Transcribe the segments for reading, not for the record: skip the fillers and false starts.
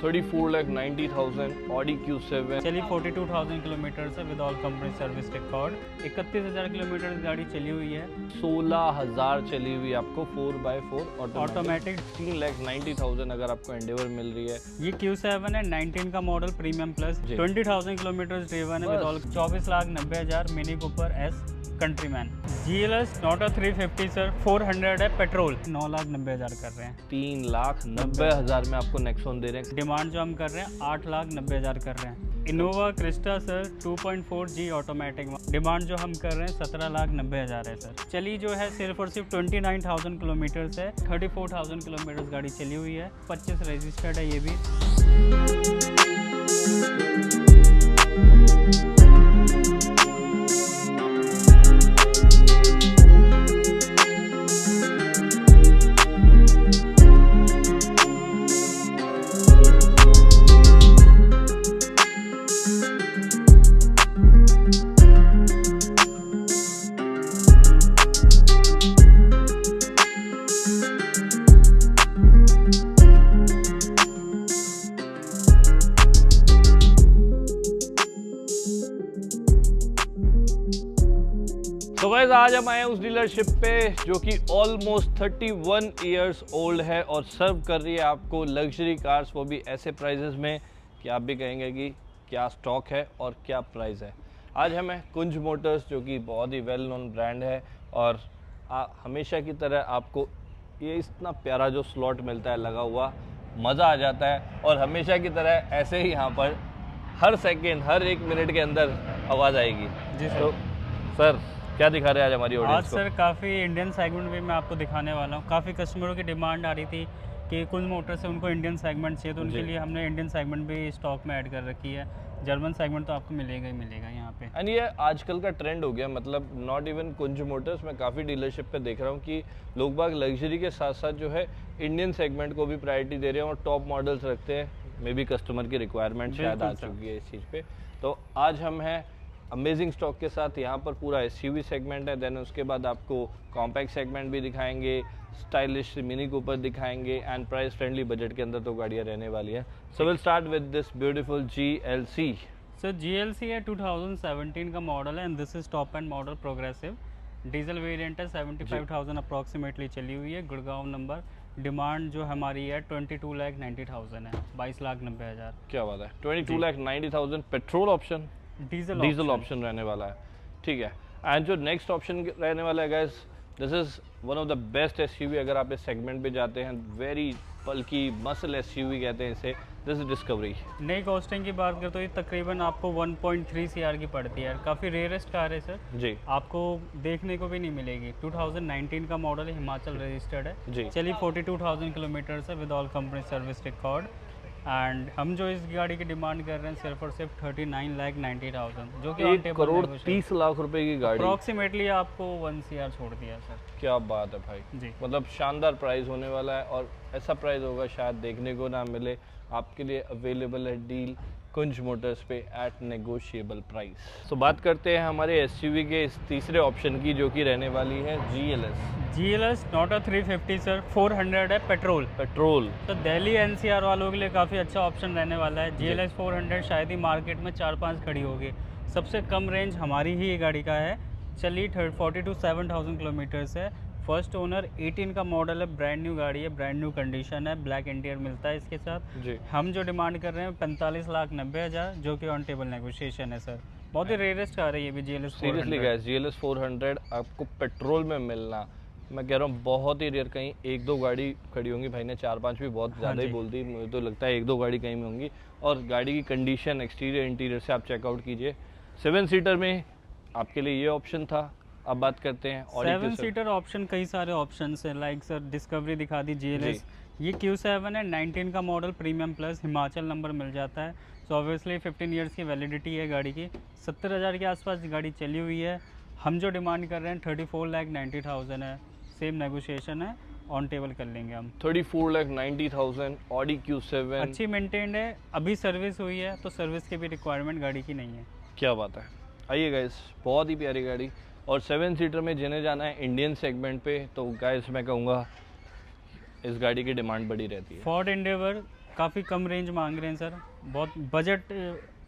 34,90,000 Audi Q7। चलिए 42,000 kilometre से with all company service record. 31,000 kilometre गाड़ी चली हुई है। 16,000 चली हुई आपको 4x4 ऑटोमेटिक। 3,90,000 अगर आपको एंडेवर मिल रही है। ये Q7 है 19 का model premium plus. 20,000 kilometre driven है with all. 24,90,000 Mini Cooper S Countryman. GLS नोटा 350 सर 400 है पेट्रोल। 9,90,000 कर रहे हैं। 3,90,000 में आपको नेक्सॉन दे रहे हैं। डिमांड जो हम कर रहे हैं 8,90,000 कर रहे हैं। Innova Crysta sir 2.4G automatic, demand जो हम कर रहे हैं 17,90,000 है सर। चली जो है सिर्फ और सिर्फ 29,000 किलोमीटर से 34,000 किलोमीटर गाड़ी चली हुई है। 25 रजिस्टर्ड है ये भी। तो गाइस आज हम आए हैं उस डीलरशिप पे जो कि ऑलमोस्ट 31 इयर्स ओल्ड है और सर्व कर रही है आपको लग्जरी कार्स, वो भी ऐसे प्राइजेस में कि आप भी कहेंगे कि क्या स्टॉक है और क्या प्राइस है। आज हम हैं कुंज मोटर्स जो कि बहुत ही वेल नोन ब्रांड है और हमेशा की तरह आपको ये इतना प्यारा जो स्लॉट मिलता है लगा हुआ, मज़ा आ जाता है। और हमेशा की तरह ऐसे ही यहाँ पर हर सेकेंड हर 1 मिनट के अंदर आवाज़ आएगी। जी तो सर क्या दिखा रहे हैं आज हमारी ऑडियंस को? आज सर काफ़ी इंडियन सेगमेंट भी मैं आपको दिखाने वाला हूँ। काफ़ी कस्टमरों की डिमांड आ रही थी कि कुंज मोटर से उनको इंडियन सेगमेंट चाहिए, तो उनके लिए हमने इंडियन सेगमेंट भी स्टॉक में ऐड कर रखी है। जर्मन सेगमेंट तो आपको मिलेगा ही मिलेगा यहाँ पे। एंड ये आजकल का ट्रेंड हो गया, मतलब नॉट इवन कुंज मोटर्स, मैं काफ़ी डीलरशिप पे देख रहा हूँ कि लोग बाग लग्जरी के साथ साथ जो है इंडियन सेगमेंट को भी प्रायोरिटी दे रहे हैं और टॉप मॉडल्स रखते हैं। मे बी कस्टमर की रिक्वायरमेंट शायद आ चुकी है इस चीज़ पे। तो आज हम हैं अमेजिंग स्टॉक के साथ। यहाँ पर पूरा SUV सेगमेंट है, देन उसके बाद आपको कॉम्पैक्ट सेगमेंट भी दिखाएंगे, स्टाइलिश मिनी कूपर दिखाएंगे एंड प्राइस फ्रेंडली बजट के अंदर तो गाड़ियाँ रहने वाली है। So will start with this beautiful GLC। Sir GLC है 2017 का मॉडल है and this is top end model progressive. Diesel variant है। 75,000 अप्रॉक्सीमेटली चली हुई है। गुड़गांव नंबर। डिमांड जो हमारी है 22,90,000 है। 22,90,000। क्या बात है, 22,90,000 पेट्रोल ऑप्शन, डीजल ऑप्शन रहने वाला है। ठीक है। एंड जो नेक्स्ट ऑप्शन रहने वाला है guys, this is one of the best SUV अगर आप इस सेगमेंट पे जाते हैं। वेरी बल्कि मसल SUV कहते हैं इसे। This is discovery. नई कॉस्टिंग की बात करें तो ये तकरीबन आपको 1.3 CR की पड़ती है। काफ़ी रेयरेस्ट कार है सर जी, आपको देखने को भी नहीं मिलेगी। 2019 का मॉडल है, हिमाचल रजिस्टर्ड है जी। चलिए 42,000 किलोमीटर से with all company service record. And हम जो इस गाड़ी की डिमांड कर रहे हैं सिर्फ और सिर्फ 39,90,000, जो कि 1,30,00,000 रुपए की गाड़ी। अप्रॉक्सीमेटली आपको 1 CR छोड़ दिया सर। क्या बात है भाई जी। मतलब शानदार प्राइस होने वाला है और ऐसा प्राइस होगा शायद देखने को ना मिले। आपके लिए अवेलेबल है डील कुंज मोटर्स पे एट नेगोशिएबल प्राइस। तो बात करते हैं हमारे SUV के इस तीसरे ऑप्शन की जो कि रहने वाली है GLS नोटा 350 सर 400 है पेट्रोल। तो दिल्ली NCR वालों के लिए काफ़ी अच्छा ऑप्शन रहने वाला है। GLS 400 शायद ही मार्केट में 4-5 खड़ी होगी। सबसे कम रेंज हमारी ही ये गाड़ी का है। चलिए 47,000 किलोमीटर से। फर्स्ट ओनर 18 का मॉडल है। ब्रांड न्यू गाड़ी है, ब्रांड न्यू कंडीशन है। ब्लैक इंटीरियर मिलता है इसके साथ जी। हम जो डिमांड कर रहे हैं 45,90,000, जो कि ऑन टेबल नेगोशिएशन है सर। बहुत ही रेयरेस्ट कार है ये भी GLS 400। सीरियसली गाइस, GLS 400 आपको पेट्रोल में मिलना, मैं कह रहा हूँ बहुत ही रेयर। कहीं 1-2 गाड़ी खड़ी होंगी, भाई ने 4-5 भी बहुत ज़्यादा ही बोल दी। मुझे तो लगता है 1-2 गाड़ी कहीं में होंगी। और गाड़ी की कंडीशन एक्सटीरियर इंटीरियर से आप चेकआउट कीजिए। 7 सीटर में आपके लिए ये ऑप्शन था। अब बात करते हैं 7 सीटर ऑप्शन, कई सारे ऑप्शन है। लाइक सर डिस्कवरी दिखा दी GLS। ये Q7 है 19 का model premium plus, Himachal number मिल जाता है। सो ऑब्वियसली 15 ईयर्स की वैलिडिटी है गाड़ी की। 70,000 के आसपास गाड़ी चली हुई है। हम जो डिमांड कर रहे हैं 34,90,000 है। सेम नेगोशिएशन है, ऑन टेबल कर लेंगे हम। 34,90,000 ऑडी Q7 अच्छी मेंटेन्ड है, अभी सर्विस हुई है तो सर्विस की भी रिक्वायरमेंट गाड़ी की नहीं है। क्या बात है। आइए गाइस, बहुत ही प्यारी गाड़ी। और 7 सीटर में जिन्हें जाना है इंडियन सेगमेंट पे, तो गाइस मैं कहूँगा इस गाड़ी की डिमांड बड़ी रहती है। फोर्ड एंडेवर काफ़ी कम रेंज मांग रहे हैं सर, बहुत बजट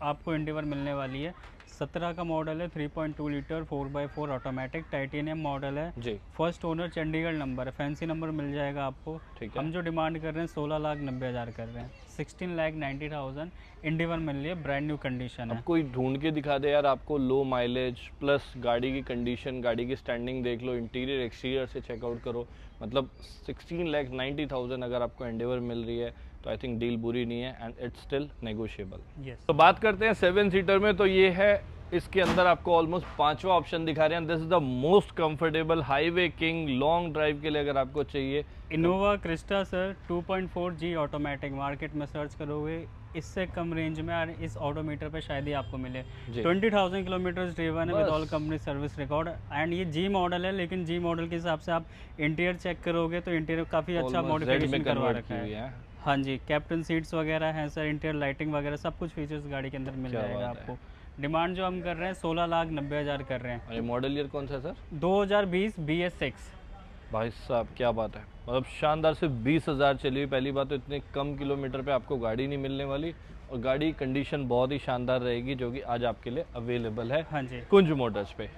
आपको एंडेवर मिलने वाली है। 17 का मॉडल है, 3.2 litre 4x4 automatic titanium model है जी। फर्स्ट ओनर, चंडीगढ़ नंबर है, फैंसी नंबर मिल जाएगा आपको। ठीक है। हम जो डिमांड कर रहे हैं 16,90,000 कर रहे हैं, 16,90,000 एंडेवर मिल रही है, ब्रांड न्यू कंडीशन है। अब कोई ढूंढ के दिखा दे यार आपको, लो माइलेज प्लस गाड़ी की कंडीशन, गाड़ी की स्टैंडिंग देख लो, इंटीरियर एक्सटीरियर से चेकआउट करो, मतलब 16,90,000 अगर आपको एंडेवर मिल रही है तो आई थिंक डील बुरी नहीं है and it's still negotiable. Yes. तो बात करते हैं 7 सीटर में, तो ये है, इसके अंदर आपको ऑलमोस्ट 5वां ऑप्शन दिखा रहे हैं। This is the most comfortable highway king, long drive के लिए अगर आपको चाहिए। Innova Crysta sir 2.4G automatic, market में सर्च करोगे इससे कम रेंज में और इस ऑडोमीटर पे शायद ही आपको मिले। 20,000 किलोमीटर ड्रिवन है with all company service record and ये जी मॉडल है, लेकिन जी मॉडल के हिसाब से आप इंटीरियर चेक करोगे तो इंटीरियर काफ़ी अच्छा मॉडिफिकेशन करवा रखा है। हाँ जी, कैप्टन सीट्स वगैरह हैं सर, इंटीरियर लाइटिंग वगैरह सब कुछ फीचर्स गाड़ी के अंदर मिल जाएगा आपको। डिमांड जो हम कर रहे हैं 16,90,000 कर रहे हैं। अरे मॉडल ईयर कौन सा है सर? 2020 BS6। भाई साहब क्या बात है, मतलब शानदार, सिर्फ 20,000 चली हुई। पहली बात तो इतने कम किलोमीटर पे आपको गाड़ी नहीं मिलने वाली, और गाड़ी कंडीशन बहुत ही शानदार रहेगी जो कि आज आपके लिए अवेलेबल है। हाँ जी, कुंज मोटर्स पे।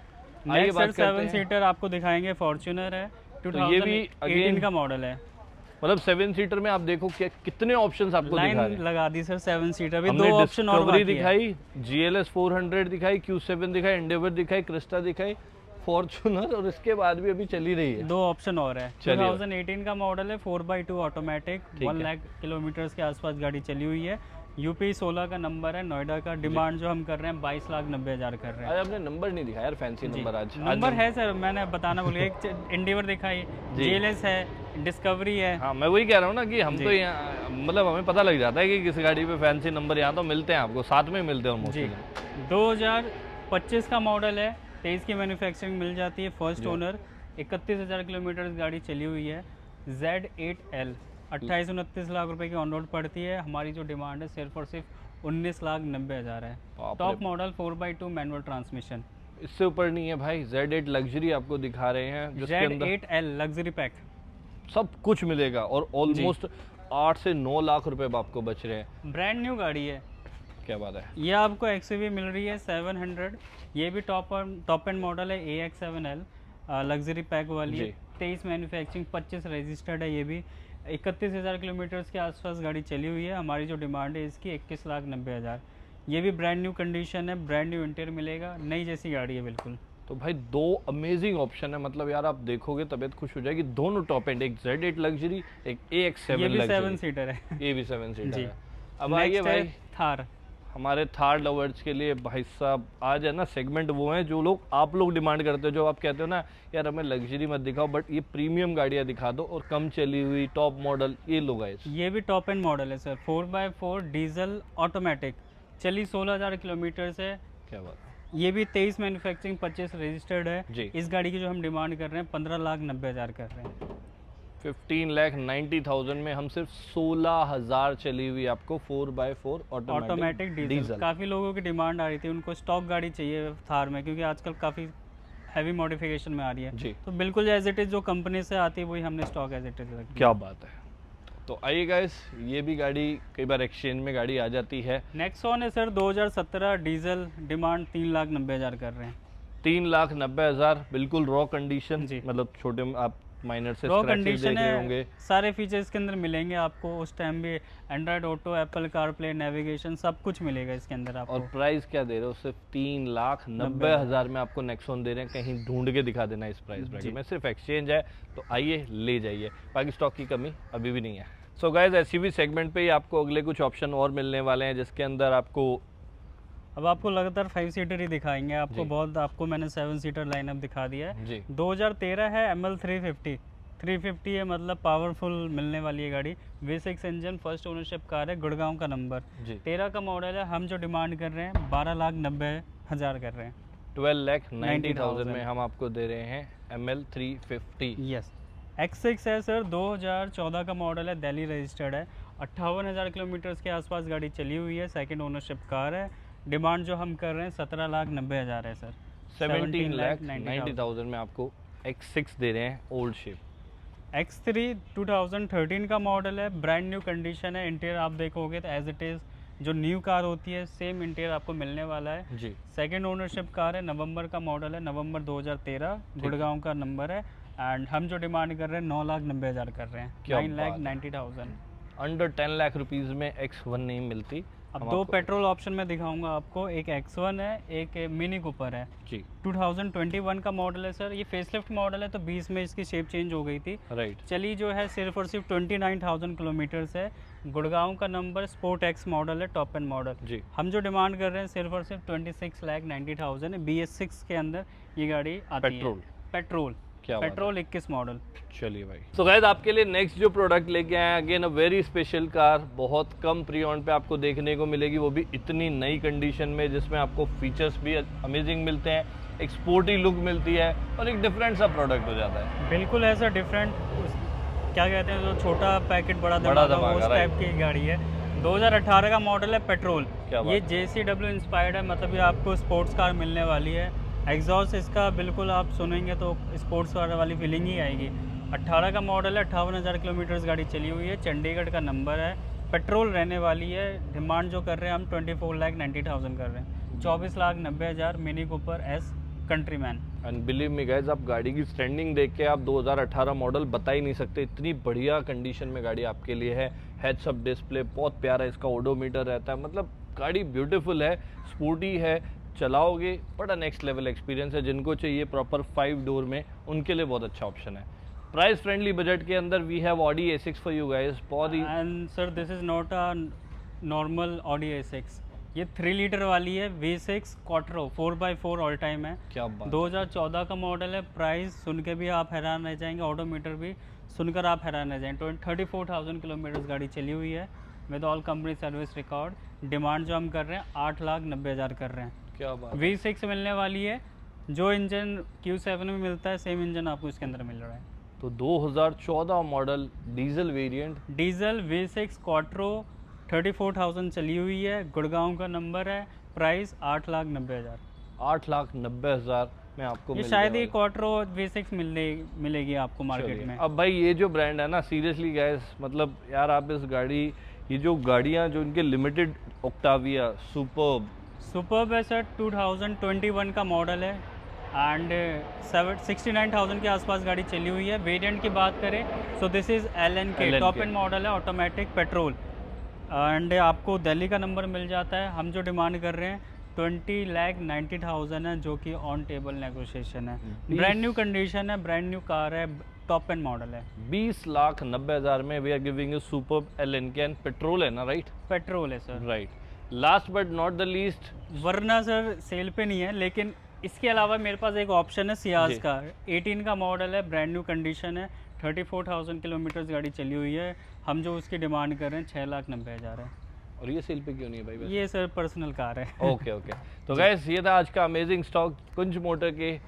आइए बात करते हैं। 7 सीटर आपको दिखाएंगे, फॉर्च्यूनर है, 2018 का मॉडल है। मतलब 7 सीटर में आप देखो क्या कितने ऑप्शंस आपको दिखा रहे हैं। लगा दी सर 7 सीटर भी, हमने 2 ऑप्शन और बाकी दिखाई, GLS 400 दिखाई, Q7 दिखाई, एंडेवर दिखाई, क्रिस्टा दिखाई, फॉर्च्यूनर, और इसके बाद भी अभी चली रही है। 2 ऑप्शन और है। 2018 का मॉडल है, 4x2 ऑटोमेटिक, 1 लाख किलोमीटर के आसपास गाड़ी चली हुई है, यूपी 16 का नंबर है, नोएडा का। डिमांड जो हम कर रहे हैं 22,90,000 कर रहे हैं। आज आपने नंबर नहीं दिखाया यार, फैंसी नंबर। आज नंबर है सर, मैंने बताना भूल गया। एक एंडेवर दिखाई, GLS है, डिस्कवरी है। हाँ मैं वही कह रहा हूँ ना कि हम तो यहाँ, मतलब हमें पता लग जाता है कि किस गाड़ी पे फैंसी नंबर, यहाँ तो मिलते हैं आपको, साथ में मिलते हैं जी। 2025 का मॉडल है, 23 की मैन्युफैक्चरिंग मिल जाती है, फर्स्ट ओनर, 31,000 किलोमीटर गाड़ी चली हुई है, Z8L 28-29 लाख रुपए की ऑन रोड पड़ती है। हमारी जो डिमांड है सिर्फ और सिर्फ 19,90,000 है। Top model 4x2 manual transmission, इससे ऊपर नहीं है भाई। Z8 लग्जरी आपको दिखा रहे हैं, Z8L लग्जरी पैक, सब कुछ मिलेगा और ऑलमोस्ट 8 से 9 लाख रुपए आपको बच रहे हैं। ब्रांड न्यू गाड़ी है। क्या बात है। ये आपको XUV मिल रही है 700, ये भी टॉप एंड मॉडल है, AX7L लग्जरी पैक वाली है, 23 मैन्युफैक्चरिंग, 25 रजिस्टर्ड है। ये भी 31,000 किलोमीटर के आसपास गाड़ी चली हुई है। हमारी जो डिमांड है इसकी 21,90,000। ये भी ब्रांड न्यू कंडीशन है, ब्रांड न्यू इंटीरियर मिलेगा, नई जैसी गाड़ी है बिल्कुल। तो भाई 2 अमेजिंग ऑप्शन है, मतलब यार आप देखोगे तबीयत खुश हो जाएगी। दोनों टॉप एंड, एक Z8 लग्जरी, एक AX7 ये भी लग्जरी। 7 सीटर है। ये भी 7 सीटर है। अब Next आइए भाई थार, हमारे थार लवर्स के लिए। भाई साहब आज है ना सेगमेंट वो है जो लोग, आप लोग डिमांड करते हो, जो आप कहते हो ना यार हमें लग्जरी मत दिखाओ बट ये प्रीमियम गाड़ियाँ दिखा दो और कम चली हुई टॉप मॉडल, ये लो गाइस। ये भी टॉप एंड मॉडल है सर, 4x4 डीजल ऑटोमेटिक, चली 16,000 किलोमीटर से। क्या बात है। ये भी 23 मैन्युफैक्चरिंग, 25 रजिस्टर्ड है जी। इस गाड़ी की जो हम डिमांड कर रहे हैं 15,90,000 कर रहे हैं। 15,90,000 में हम सिर्फ 16,000 चली हुई आपको 4x4 ऑटोमेटिक डीजल। काफ़ी लोगों की डिमांड आ रही थी, उनको स्टॉक गाड़ी चाहिए थार में, क्योंकि आजकल काफ़ी हैवी मॉडिफिकेशन में आ रही है जी। तो बिल्कुल एज इट इज़ जो कंपनी से आती है वही हमने स्टॉक एज इट इज़ रखी। क्या बात है। तो आइए गाइस, ये भी गाड़ी कई बार एक्सचेंज में गाड़ी आ जाती है। नेक्सॉन है सर, 2017 डीजल, डिमांड 3,90,000 कर रहे हैं। 3,90,000 बिल्कुल रॉ कंडीशन जी। मतलब छोटे आप माइनर से रॉ स्क्रैचेस कंडीशन देख रहे है, होंगे। सारे फीचर्स के अंदर मिलेंगे आपको। उस टाइम भी Android auto, Apple CarPlay, navigation सब कुछ मिलेगा इसके अंदर आपको। और प्राइस क्या दे रहे हो? सिर्फ 3,90,000 में आपको नेक्सॉन दे रहे हैं। कहीं ढूंढ के दिखा देना इस प्राइस ब्रैकेट में। सिर्फ एक्सचेंज है तो आइए ले जाइए, बाकी स्टॉक की कमी अभी भी नहीं है। सो गाइस SUV सेगमेंट पे ही आपको अगले कुछ ऑप्शन और मिलने वाले हैं, जिसके अंदर आपको अब आपको लगातार 5 सीटर ही दिखाएंगे आपको। बहुत आपको मैंने 7 सीटर लाइनअप दिखा दिया है जी। 2013 है, ML 350 है, मतलब पावरफुल मिलने वाली है गाड़ी। V6 engine, first ownership car है, गुड़गांव का नंबर, 13 का मॉडल है। हम जो डिमांड कर रहे हैं 12,90,000 कर रहे हैं। 12,90,000 में हम आपको दे रहे हैं ML 350। यस। X6 है सर, 2014 का मॉडल है, दिल्ली रजिस्टर्ड है, 58,000 किलोमीटर के आसपास गाड़ी चली हुई है, सेकंड ओनरशिप कार है। डिमांड जो हम कर रहे हैं 17,90,000 है सर। 17,90,000 में आपको X6 दे रहे हैं ओल्ड शेप। X3 2013 का मॉडल है, ब्रांड न्यू कंडीशन है। इंटीरियर आप देखोगे तो एज इट इज़ जो न्यू कार होती है सेम इंटीरियर आपको मिलने वाला है जी। सेकेंड ओनरशिप कार है, नवंबर का मॉडल है, नवंबर 2013, गुड़गांव का नंबर है। एंड हम जो डिमांड कर रहे हैं 9,90,000 कर रहे हैं, क्या 9,90,000। अंडर 10 लाख रुपीज़ में X1 नहीं मिलती। अब हम दो आपको- पेट्रोल ऑप्शन में दिखाऊंगा आपको, एक X1 है, एक मिनी कूपर है। जी 2021 का मॉडल है सर, ये फेसलिफ्ट मॉडल है तो 20 में इसकी शेप चेंज हो गई थी। राइट। चली जो है सिर्फ और सिर्फ 29,000 किलोमीटर्स है। गुड़गांव का नंबर, स्पोर्ट एक्स मॉडल है, टॉप एंड मॉडल। जी हम जो डिमांड कर रहे हैं सिर्फ और सिर्फ 26,90,000 है। BS6 के अंदर ये गाड़ी आती पेट्रोल। है। पेट्रोल क्या बात है। Petrol 21 model. चलिए भाई, तो गाइस आपके लिए नेक्स्ट जो प्रोडक्ट लेके आए हैं again a very special car, बहुत कम प्री ऑन पे आपको देखने को मिलेगी, वो भी इतनी नई कंडीशन में जिसमें आपको फीचर्स भी अमेजिंग मिलते हैं, एक स्पोर्टी लुक मिलती है और एक डिफरेंट सा प्रोडक्ट हो जाता है। बिल्कुल ऐसा डिफरेंट, क्या कहते हैं जो छोटा पैकेट बड़ा बड़ा धमाका, धमाका, उस टाइप की गाड़ी है। 2018 का मॉडल है, पेट्रोल। क्या बात ये है। JCW इंस्पायर्ड है, मतलब ये आपको स्पोर्ट्स कार मिलने वाली है। एग्जॉस्ट इसका बिल्कुल आप सुनेंगे तो स्पोर्ट्स कार वाली फीलिंग ही आएगी। 18 का मॉडल है, 58,000 किलोमीटर गाड़ी चली हुई है, चंडीगढ़ का नंबर है, पेट्रोल रहने वाली है। डिमांड जो कर रहे हैं हम 24,90,000 कर रहे हैं, 24,90,000 Mini Cooper S countryman. And believe me guys, आप गाड़ी की स्टैंडिंग देख के आप 2018 मॉडल बता ही नहीं सकते, इतनी बढ़िया कंडीशन में गाड़ी आपके लिए है। हेड्स अप डिस्प्ले बहुत प्यारा, इसका ओडोमीटर रहता है, मतलब गाड़ी ब्यूटीफुल है, स्पोर्टी है, चलाओगे बड़ा नेक्स्ट लेवल एक्सपीरियंस है। जिनको चाहिए प्रॉपर 5 डोर में, उनके लिए बहुत अच्छा ऑप्शन है। प्राइस फ्रेंडली बजट के अंदर we have Audi A6 for you guys. बहुत ही and sir this is not a normal Audi A6, ये 3 लीटर वाली है, V6 quattro 4x4 all time है। क्या बात। 2014 का मॉडल है। प्राइस सुन के भी आप हैरान रह जाएंगे, ऑडोमीटर भी सुनकर आप हैरान रह जाएंगे। 34,000 किलोमीटर गाड़ी चली हुई है with all company service record. Demand जो हम कर रहे हैं 8,90,000 कर रहे हैं। क्या बात। V6 मिलने वाली है, जो इंजन Q7 में मिलता है सेम इंजन आपको इसके अंदर मिल रहा है। तो 2014 model diesel variant, diesel V6 quattro 34,000 चली हुई है, गुड़गांव का नंबर है। प्राइस 8,90,000। 8,90,000 में आपको ये मिलने शायद वाला ये है। क्वाट्रो V6 मिलेगी आपको मार्केट चलिए, में। अब भाई ये जो ब्रांड है ना, सीरियसली गाइस, मतलब यार आप इस गाड़ी, ये जो गाड़ियाँ जो इनके लिमिटेड ऑक्टाविया सुपर्ब है सर, 2021 का मॉडल है एंड 69,000 के आसपास गाड़ी चली हुई है। वेरिएंट की बात करें so this is LNK, top end model है, ऑटोमेटिक पेट्रोल एंड आपको दिल्ली का नंबर मिल जाता है। हम जो डिमांड कर रहे हैं 20,90,000 है, जो कि ऑन टेबल नेगोशिएशन है। ब्रांड न्यू कंडीशन है, ब्रांड न्यू कार है, टॉप एंड मॉडल है। 20,90,000 में we are giving you superb LNK and petrol है ना, राइट? पेट्रोल है sir. Right. Last but not the least, Verna sir sale पे नहीं है, लेकिन इसके अलावा मेरे पास एक ऑप्शन है सियाज जी। का। 18 का मॉडल है, ब्रांड न्यू कंडीशन है, 34,000 किलोमीटर गाड़ी चली हुई है। हम जो उसकी डिमांड कर रहे हैं 6,90,000 है। और ये सेल पे क्यों नहीं है भाई? ये सर पर्सनल कार है। Okay okay. तो गाइस ये था आज का अमेजिंग स्टॉक कुंज मोटर के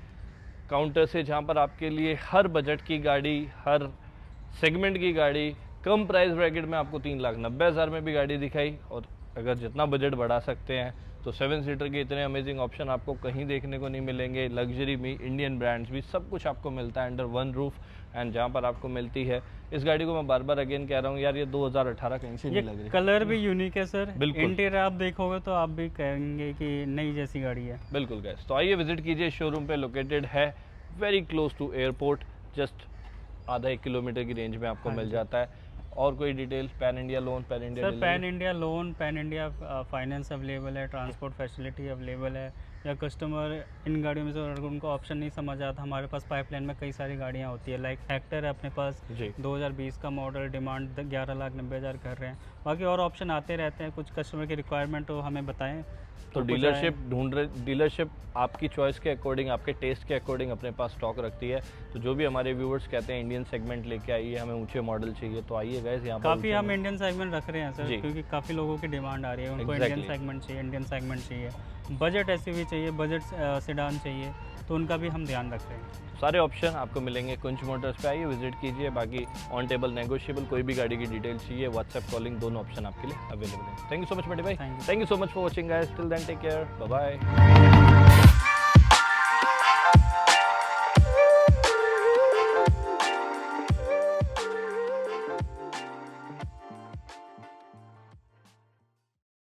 काउंटर से, जहाँ पर आपके लिए हर बजट की गाड़ी, हर सेगमेंट की गाड़ी, कम प्राइस ब्रैकेट में आपको 3,90,000 में भी गाड़ी दिखाई। और अगर जितना बजट बढ़ा सकते हैं तो 7 सीटर के इतने अमेजिंग ऑप्शन आपको कहीं देखने को नहीं मिलेंगे। लग्जरी भी, इंडियन ब्रांड्स भी, सब कुछ आपको मिलता है अंडर वन रूफ। एंड जहाँ पर आपको मिलती है इस गाड़ी को, मैं बार बार अगेन कह रहा हूँ यार, ये 2018 कहीं से ये नहीं लग रही। कलर भी यूनिक है सर, बिल्कुल। इंटीरियर आप देखोगे तो आप भी कहेंगे कि नई जैसी गाड़ी है। बिल्कुल गैस, तो आइए विजिट कीजिए। शोरूम पे लोकेटेड है very close to airport, just आधा 1 किलोमीटर की रेंज में आपको मिल जाता है। और कोई detail? Pan India loan, pan India sir pan India loan, pan India finance available है, ट्रांसपोर्ट फैसिलिटी अवेलेबल है। या कस्टमर इन गाड़ियों में से अगर उनको ऑप्शन नहीं समझ आता, हमारे पास पाइपलाइन में कई सारी गाड़ियाँ होती है, लाइक हेक्टर है अपने पास, जी। 2020 का मॉडल, डिमांड 11,90,000 कर रहे हैं। बाकी और ऑप्शन आते रहते हैं, कुछ कस्टमर की रिक्वायरमेंट हो हमें बताएं तो कुछ डीलरशिप ढूंढ रहे, डीलरशिप आपकी चॉइस के अकॉर्डिंग, आपके टेस्ट के अकॉर्डिंग अपने पास स्टॉक रखती है। तो जो भी हमारे व्यूअर्स कहते हैं इंडियन सेगमेंट लेके आइए, हमें ऊंचे मॉडल चाहिए, तो आइए गाइस यहाँ पर। काफ़ी हम इंडियन सेगमेंट रख रहे हैं जी। सर, क्योंकि काफ़ी लोगों की डिमांड आ रही है, उनको Exactly. इंडियन सेगमेंट चाहिए, इंडियन सेगमेंट चाहिए, बजट SUV चाहिए, बजट सेडान चाहिए, तो उनका भी हम ध्यान रख रहे हैं। सारे ऑप्शन आपको मिलेंगे कुंज मोटर्स पे, आइए विजिट कीजिए। बाकी ऑन टेबल नेगोशिएबल, कोई भी गाड़ी की डिटेल चाहिए, व्हाट्सएप कॉलिंग, दोनों ऑप्शन आपके लिए अवेलेबल है। थैंक यू सो मच बड़े भाई, Thank you. Thank you so much for watching guys, till then take care, bye bye.